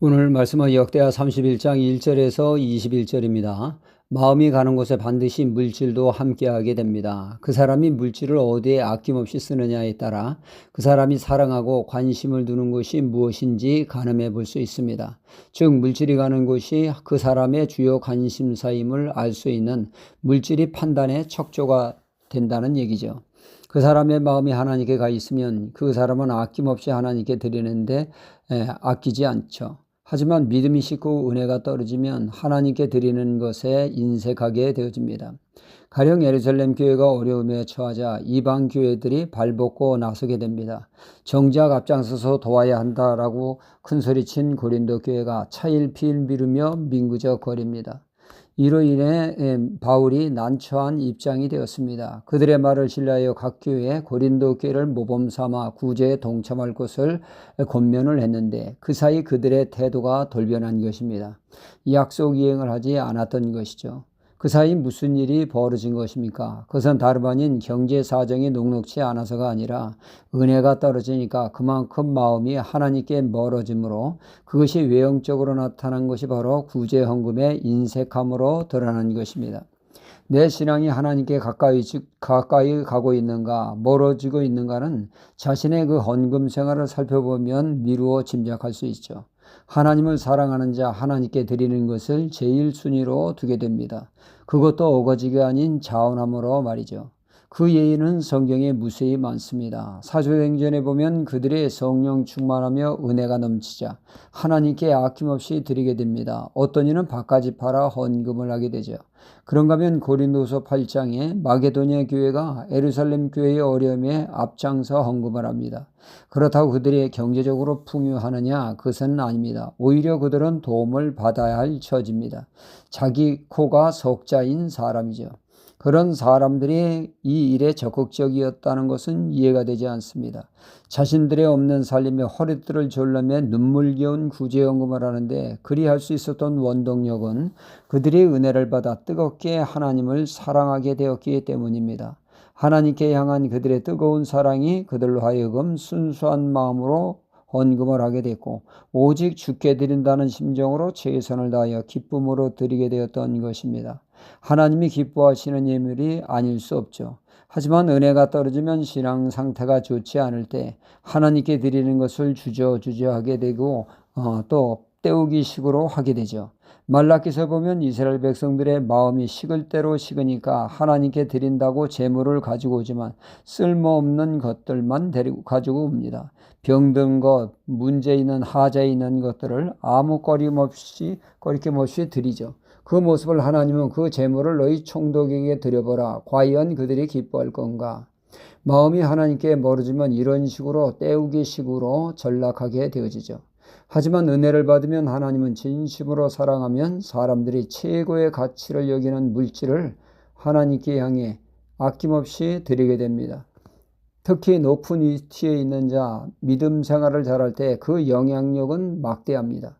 오늘 말씀은 역대하 31장 1절에서 21절입니다. 마음이 가는 곳에 반드시 물질도 함께하게 됩니다. 그 사람이 물질을 어디에 아낌없이 쓰느냐에 따라 그 사람이 사랑하고 관심을 두는 것이 무엇인지 가늠해 볼 수 있습니다. 즉 물질이 가는 곳이 그 사람의 주요 관심사임을 알 수 있는 물질이 판단의 척조가 된다는 얘기죠. 그 사람의 마음이 하나님께 가 있으면 그 사람은 아낌없이 하나님께 드리는데 아끼지 않죠. 하지만 믿음이 식고 은혜가 떨어지면 하나님께 드리는 것에 인색하게 되어집니다. 가령 예루살렘 교회가 어려움에 처하자 이방 교회들이 발벗고 나서게 됩니다. 정작 앞장서서 도와야 한다라고 큰소리친 고린도 교회가 차일피일 미루며 민구적거립니다. 이로 인해 바울이 난처한 입장이 되었습니다. 그들의 말을 신뢰하여 각 교회에 고린도 교회를 모범 삼아 구제에 동참할 것을 권면을 했는데 그 사이 그들의 태도가 돌변한 것입니다. 약속 이행을 하지 않았던 것이죠. 그 사이 무슨 일이 벌어진 것입니까? 그것은 다름 아닌 경제 사정이 녹록치 않아서가 아니라 은혜가 떨어지니까 그만큼 마음이 하나님께 멀어지므로 그것이 외형적으로 나타난 것이 바로 구제 헌금의 인색함으로 드러난 것입니다. 내 신앙이 하나님께 가까이 가고 있는가, 멀어지고 있는가는 자신의 그 헌금 생활을 살펴보면 미루어 짐작할 수 있죠. 하나님을 사랑하는 자 하나님께 드리는 것을 제일 순위로 두게 됩니다. 그것도 어거지가 아닌 자원함으로 말이죠. 그 예의는 성경에 무수히 많습니다. 사도행전에 보면 그들의 성령 충만하며 은혜가 넘치자 하나님께 아낌없이 드리게 됩니다. 어떤 이는 밭까지 팔아 헌금을 하게 되죠. 그런가 하면 고린도서 8장에 마게도냐 교회가 예루살렘 교회의 어려움에 앞장서 헌금을 합니다. 그렇다고 그들이 경제적으로 풍요하느냐? 그것은 아닙니다. 오히려 그들은 도움을 받아야 할 처지입니다. 자기 코가 석자인 사람이죠. 그런 사람들이 이 일에 적극적이었다는 것은 이해가 되지 않습니다. 자신들의 없는 살림에 허리띠를 졸라매 눈물겨운 구제헌금을 하는데 그리할 수 있었던 원동력은 그들이 은혜를 받아 뜨겁게 하나님을 사랑하게 되었기 때문입니다. 하나님께 향한 그들의 뜨거운 사랑이 그들로 하여금 순수한 마음으로 헌금을 하게 됐고 오직 주께 드린다는 심정으로 최선을 다하여 기쁨으로 드리게 되었던 것입니다. 하나님이 기뻐하시는 예물이 아닐 수 없죠. 하지만 은혜가 떨어지면 신앙 상태가 좋지 않을 때 하나님께 드리는 것을 주저하게 되고 또 때우기식으로 하게 되죠. 말라기서 보면 이스라엘 백성들의 마음이 식을 대로 식으니까 하나님께 드린다고 재물을 가지고 오지만 쓸모없는 것들만 가지고 옵니다. 병든 것, 문제 있는 하자 있는 것들을 아무 거리낌 없이 드리죠. 그 모습을 하나님은 그 재물을 너희 총독에게 드려보라. 과연 그들이 기뻐할 건가? 마음이 하나님께 멀어지면 이런 식으로 때우기식으로 전락하게 되어지죠. 하지만 은혜를 받으면 하나님은 진심으로 사랑하면 사람들이 최고의 가치를 여기는 물질을 하나님께 향해 아낌없이 드리게 됩니다. 특히 높은 위치에 있는 자, 믿음 생활을 잘할 때 그 영향력은 막대합니다.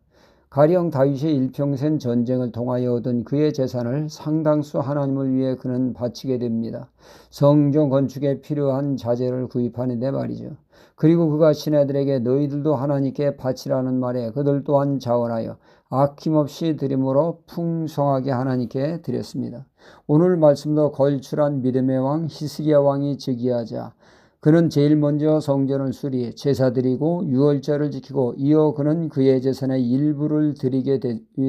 가령 다윗이 일평생 전쟁을 통하여 얻은 그의 재산을 상당수 하나님을 위해 그는 바치게 됩니다. 성전 건축에 필요한 자재를 구입하는데 말이죠. 그리고 그가 신하들에게 너희들도 하나님께 바치라는 말에 그들 또한 자원하여 아낌없이 드림으로 풍성하게 하나님께 드렸습니다. 오늘 말씀도 걸출한 믿음의 왕 히스기야 왕이 즉위하자 그는 제일 먼저 성전을 수리, 제사 드리고 유월절을 지키고 이어 그는 그의 재산의 일부를 드리게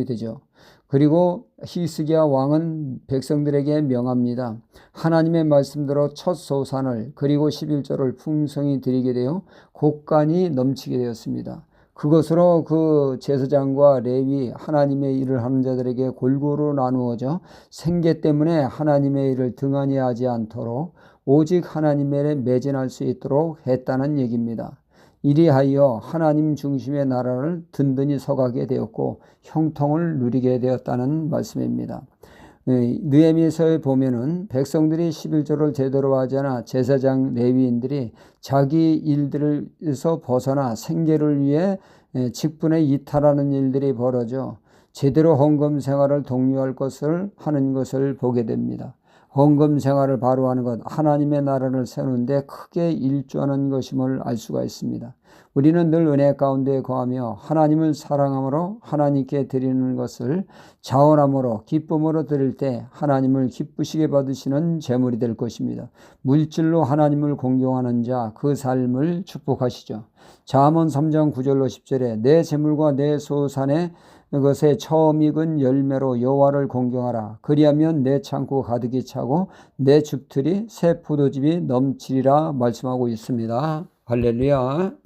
되죠. 그리고 히스기야 왕은 백성들에게 명합니다. 하나님의 말씀대로 첫 소산을 그리고 11조를 풍성히 드리게 되어 곡간이 넘치게 되었습니다. 그것으로 그 제사장과 레위 하나님의 일을 하는 자들에게 골고루 나누어져 생계 때문에 하나님의 일을 등한히 하지 않도록 오직 하나님에 매진할 수 있도록 했다는 얘기입니다. 이리하여 하나님 중심의 나라를 든든히 서가게 되었고 형통을 누리게 되었다는 말씀입니다. 느헤미야서에 보면은 백성들이 11조를 제대로 하지 않아 제사장 레위인들이 자기 일들에서 벗어나 생계를 위해 직분에 이탈하는 일들이 벌어져 제대로 헌금 생활을 독려할 것을 하는 것을 보게 됩니다. 헌금 생활을 바로 하는 것, 하나님의 나라를 세우는데 크게 일조하는 것임을 알 수가 있습니다. 우리는 늘 은혜 가운데 거하며 하나님을 사랑함으로 하나님께 드리는 것을 자원함으로 기쁨으로 드릴 때 하나님을 기쁘시게 받으시는 제물이 될 것입니다. 물질로 하나님을 공경하는 자, 그 삶을 축복하시죠. 잠언 3장 9절로 10절에 내 재물과 내 소산의 것에 처음 익은 열매로 여호와를 공경하라. 그리하면 내 창고 가득히 차고 내 줍틀이 새 포도즙이 넘치리라 말씀하고 있습니다. 할렐루야.